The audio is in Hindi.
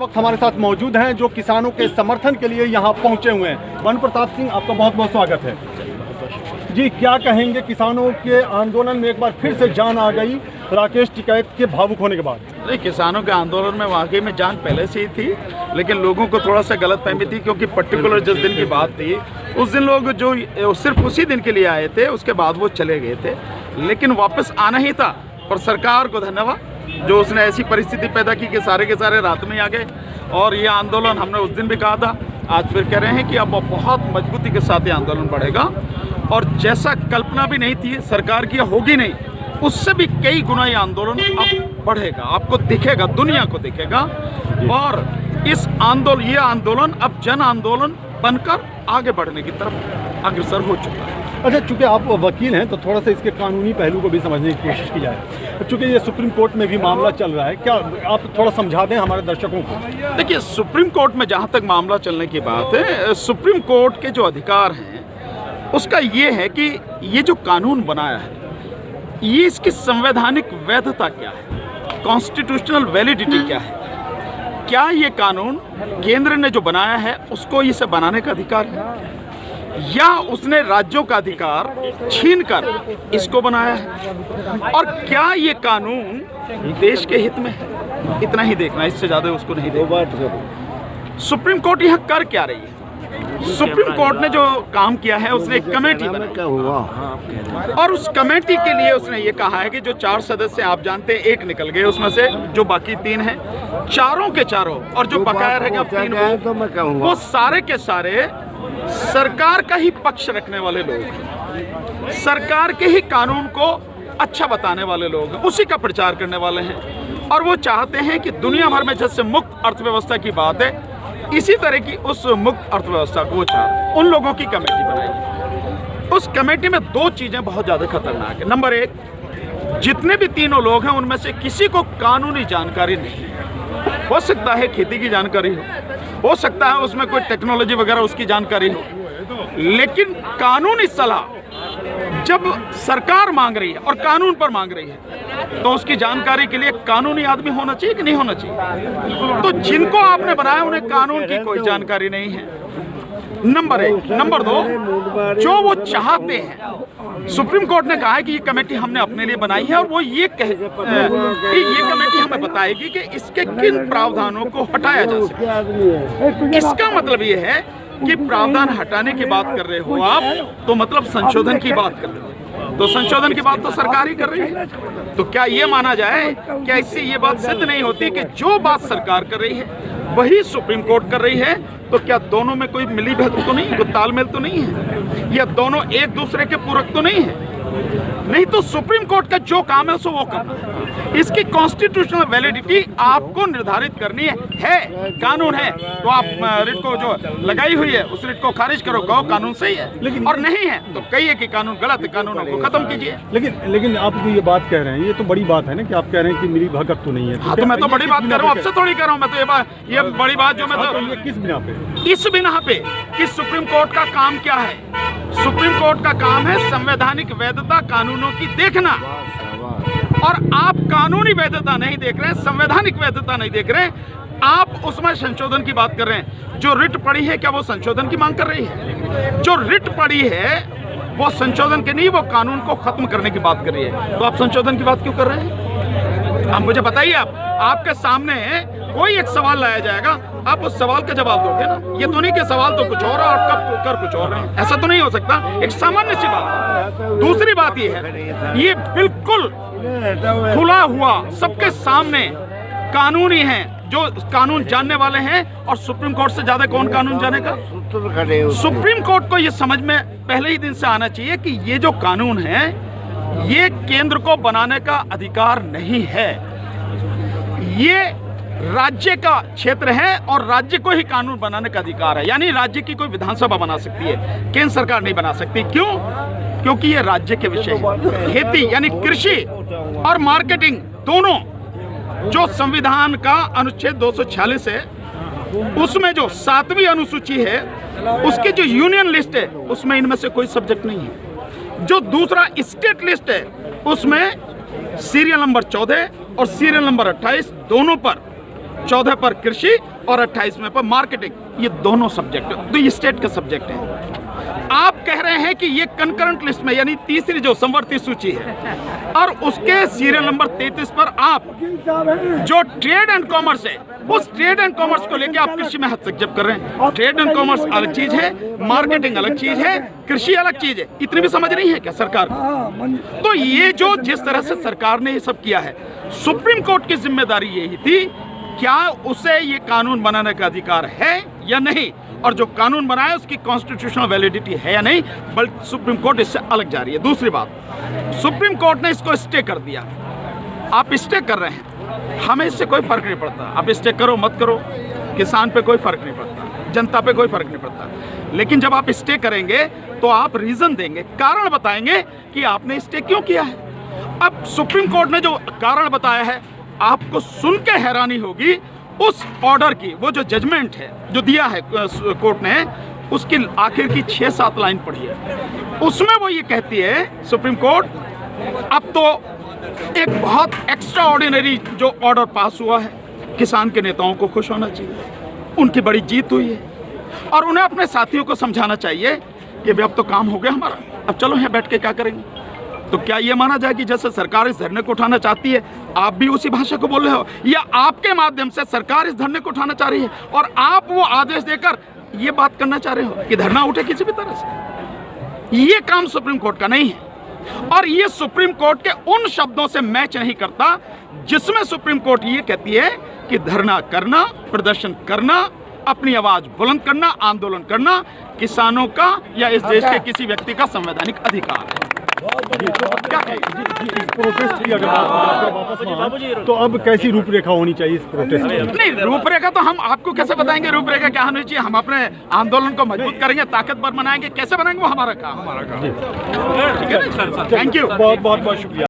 वक्त हमारे साथ मौजूद हैं जो किसानों के समर्थन के लिए यहाँ पहुँचे हुए हैं। वन प्रताप सिंह, आपका बहुत बहुत स्वागत है जी। क्या कहेंगे, किसानों के आंदोलन में एक बार फिर से जान आ गई राकेश टिकैत के भावुक होने के बाद? नहीं, किसानों के आंदोलन में वाकई में जान पहले से ही थी, लेकिन लोगों को थोड़ा सा गलतफहमी थी, क्योंकि पर्टिकुलर जिस दिन की बात थी उस दिन लोग जो सिर्फ उसी दिन के लिए आए थे, उसके बाद वो चले गए थे, लेकिन वापस आना ही था। पर सरकार को धन्यवाद जो उसने ऐसी परिस्थिति पैदा की कि सारे के सारे रात में आ गए। और ये आंदोलन हमने उस दिन भी कहा था, आज फिर कह रहे हैं कि अब बहुत मजबूती के साथ ये आंदोलन बढ़ेगा, और जैसा कल्पना भी नहीं थी सरकार की, होगी नहीं, उससे भी कई गुना ये आंदोलन अब बढ़ेगा, आपको दिखेगा, दुनिया को दिखेगा। और ये आंदोलन अब जन आंदोलन बनकर आगे बढ़ने की तरफ अग्रसर हो चुका है। अच्छा, चूंकि आप वकील हैं तो थोड़ा सा इसके कानूनी पहलू को भी समझने की कोशिश की जाए। चूंकि ये सुप्रीम कोर्ट में भी मामला चल रहा है, क्या आप थोड़ा समझा दें हमारे दर्शकों को? देखिए, सुप्रीम कोर्ट में जहाँ तक मामला चलने की बात है, सुप्रीम कोर्ट के जो अधिकार हैं उसका ये है कि ये जो कानून बनाया है, ये इसकी संवैधानिक वैधता क्या है, कॉन्स्टिट्यूशनल वैलिडिटी क्या है, क्या ये कानून केंद्र ने जो बनाया है उसको इसे बनाने का अधिकार है, या उसने राज्यों का अधिकार छीनकर इसको बनाया है, और क्या ये कानून देश के हित में है? इतना ही देखना, इससे ज्यादा उसको नहीं देखना। सुप्रीम कोर्ट यहाँ कर क्या रही है? सुप्रीम कोर्ट ने जो काम किया है, उसने एक कमेटी बनाई, और उस कमेटी के लिए उसने ये कहा है कि जो 4 सदस्य आप जानते हैं, एक निकल गए उसमें से, जो बाकी 3 हैं, चारों के चारों, और जो बकाया रहेगा 3, वो सारे के सारे सरकार का ही पक्ष रखने वाले लोग हैं, सरकार के ही कानून को अच्छा बताने वाले लोग हैं, उसी का प्रचार करने वाले हैं। और वो चाहते हैं कि दुनिया भर में जैसे मुक्त अर्थव्यवस्था की बात है, इसी तरह की उस मुक्त अर्थव्यवस्था को चाहते, उन लोगों की कमेटी बनाई। उस कमेटी में 2 चीजें बहुत ज्यादा खतरनाक है। नंबर 1, जितने भी तीनों लोग हैं उनमें से किसी को कानूनी जानकारी नहीं है। हो सकता है खेती की जानकारी हो सकता है उसमें कोई टेक्नोलॉजी वगैरह उसकी जानकारी हो, लेकिन कानूनी सलाह जब सरकार मांग रही है और कानून पर मांग रही है, तो उसकी जानकारी के लिए कानूनी आदमी होना चाहिए कि नहीं होना चाहिए? तो जिनको आपने बनाया उन्हें कानून की कोई जानकारी नहीं है, नंबर 1। नंबर 2, जो वो चाहते हैं, सुप्रीम कोर्ट ने कहा है कि ये कमेटी हमने अपने लिए बनाई है, और वो ये कमेटी हमें बताएगी कि इसके किन प्रावधानों को हटाया जा सकता है। इसका मतलब ये है कि प्रावधान हटाने की बात कर रहे हो आप, तो मतलब संशोधन की बात कर रहे हो, तो संशोधन की बात तो सरकार ही कर रही है। तो क्या ये माना जाए, क्या इससे ये बात सिद्ध नहीं होती कि जो बात सरकार कर रही है वही सुप्रीम कोर्ट कर रही है? तो क्या दोनों में कोई मिली भगत तो नहीं, कोई तालमेल तो नहीं है, या दोनों एक दूसरे के पूरक तो नहीं है? नहीं तो सुप्रीम कोर्ट का जो काम है उसको वो करना है। इसकी कॉन्स्टिट्यूशनल वैलिडिटी आपको निर्धारित करनी है, कानून है तो आप रिट को जो लगाई हुई है उस रिट को खारिज करो, कहो कानून सही है, लेकिन और नहीं है तो कहिए कि कानून गलत है, कानूनों को खत्म कीजिए। लेकिन आप जो ये बात कह रहे हैं, ये तो बड़ी बात है ना कि आप कह रहे हैं कि मिली भगत तो नहीं है। हाँ, तो मैं तो बड़ी बात कर रहा हूँ, आपसे थोड़ी कर रहा हूँ। मैं तो ये बड़ी बात जो मैं तो किस बिना पे, इस बिना पे कि सुप्रीम कोर्ट का काम क्या है? सुप्रीम कोर्ट का काम है संवैधानिक वैधता कानूनों की देखना, और आप कानूनी वैधता नहीं देख रहे हैं, संवैधानिक वैधता नहीं देख रहे हैं, आप उसमें संशोधन की बात कर रहे हैं। जो रिट पड़ी है, क्या वो संशोधन की मांग कर रही है? जो रिट पड़ी है वो संशोधन की नहीं, वो कानून को खत्म करने की बात कर रही है। तो आप संशोधन की बात क्यों कर रहे हैं? आप मुझे बताइए, आपके सामने कोई एक सवाल लाया जाएगा, आप उस सवाल का जवाब दोगे ना। ये तो नहीं कि सवाल तो कुछ और है और कब कर कुछ और है, ऐसा तो नहीं हो सकता। एक सामान्य सी बात। दूसरी बात ये है, ये बिल्कुल खुला हुआ सबके सामने कानूनी है, जो कानून जानने वाले हैं, और सुप्रीम कोर्ट से ज्यादा कौन कानून जानेगा? सुप्रीम कोर्ट को ये समझ में पहले ही दिन से आना चाहिए कि ये जो कानून है ये केंद्र को बनाने का अधिकार नहीं है, ये राज्य का क्षेत्र है और राज्य को ही कानून बनाने का अधिकार है। यानी राज्य की कोई विधानसभा बना सकती है, केंद्र सरकार नहीं बना सकती। क्यों? क्योंकि ये राज्य के विषय है। खेती यानी कृषि और मार्केटिंग दोनों, जो संविधान का अनुच्छेद 246 है उसमें जो 7वीं अनुसूची है, उसकी जो यूनियन लिस्ट है उसमें इनमें से कोई सब्जेक्ट नहीं है। जो दूसरा स्टेट लिस्ट है उसमें सीरियल नंबर 14 और सीरियल नंबर 28 दोनों पर 14 पर कृषि और 28वें पर मार्केटिंग। ये दोनों सब्जेक्ट तो ये स्टेट का सब्जेक्ट है। आप कह रहे हैं कि ये कंकरेंट लिस्ट में यानी तीसरी जो समवर्ती सूची है और उसके सीरियल नंबर 33 पर आप जो ट्रेड एंड कॉमर्स है उस ट्रेड एंड कॉमर्स को लेकर आप कृषि में हस्तक्षेप कर रहे हैं। ट्रेड एंड कॉमर्स अलग चीज है, मार्केटिंग अलग चीज है, कृषि अलग चीज है। इतनी भी समझ नहीं है क्या सरकार को? तो ये जो जिस तरह से सरकार ने ये सब किया है, सुप्रीम कोर्ट की जिम्मेदारी यही थी, क्या उसे ये कानून बनाने का अधिकार है या नहीं, और जो कानून बनाया उसकी कॉन्स्टिट्यूशनल वैलिडिटी है या नहीं, बल्कि सुप्रीम कोर्ट इससे अलग जा रही है। दूसरी बात, सुप्रीम कोर्ट ने इसको स्टे कर दिया। आप स्टे कर रहे हैं, हमें इससे कोई फर्क नहीं पड़ता। आप स्टे करो मत करो, किसान पे कोई फर्क नहीं पड़ता, जनता पे कोई फर्क नहीं पड़ता। लेकिन जब आप स्टे करेंगे तो आप रीजन देंगे, कारण बताएंगे कि आपने स्टे क्यों किया है। अब सुप्रीम कोर्ट ने जो कारण बताया है, आपको सुन के हैरानी होगी, उस ऑर्डर की वो जो जजमेंट है जो दिया है कोर्ट ने, उसकी आखिर की 6-7 लाइन पढ़ी है। उसमें वो ये कहती है सुप्रीम कोर्ट, अब तो एक बहुत एक्स्ट्रा ऑर्डिनरी जो ऑर्डर पास हुआ है, किसान के नेताओं को खुश होना चाहिए, उनकी बड़ी जीत हुई है और उन्हें अपने साथियों को समझाना चाहिए कि भाई अब तो काम हो गया हमारा, अब चलो यहाँ बैठ के क्या करेंगे। तो क्या ये माना जाए कि जैसे सरकार इस धरने को उठाना चाहती है, आप भी उसी भाषा को बोल रहे हो, या आपके माध्यम से सरकार इस धरने को उठाना चाह रही है और आप वो आदेश देकर ये बात करना चाह रहे हो कि धरना उठे किसी भी तरह से? ये काम सुप्रीम कोर्ट का नहीं है और ये सुप्रीम कोर्ट के उन शब्दों से मैच नहीं करता जिसमें सुप्रीम कोर्ट ये कहती है कि धरना करना, प्रदर्शन करना, अपनी आवाज बुलंद करना, आंदोलन करना किसानों का या इस देश के किसी व्यक्ति का संवैधानिक अधिकार है। क्या इस प्रोटेस्ट की अगर वापस में तो अब कैसी रूपरेखा होनी चाहिए इस प्रोटेस्ट की? नहीं, रूपरेखा तो हम आपको कैसे बताएंगे रूपरेखा क्या होनी चाहिए? हम अपने आंदोलन को मजबूत करेंगे, ताकतवर बनाएंगे, कैसे बनाएंगे वो हमारा काम। ठीक है ना सर, थैंक यू, बहुत शुक्रिया।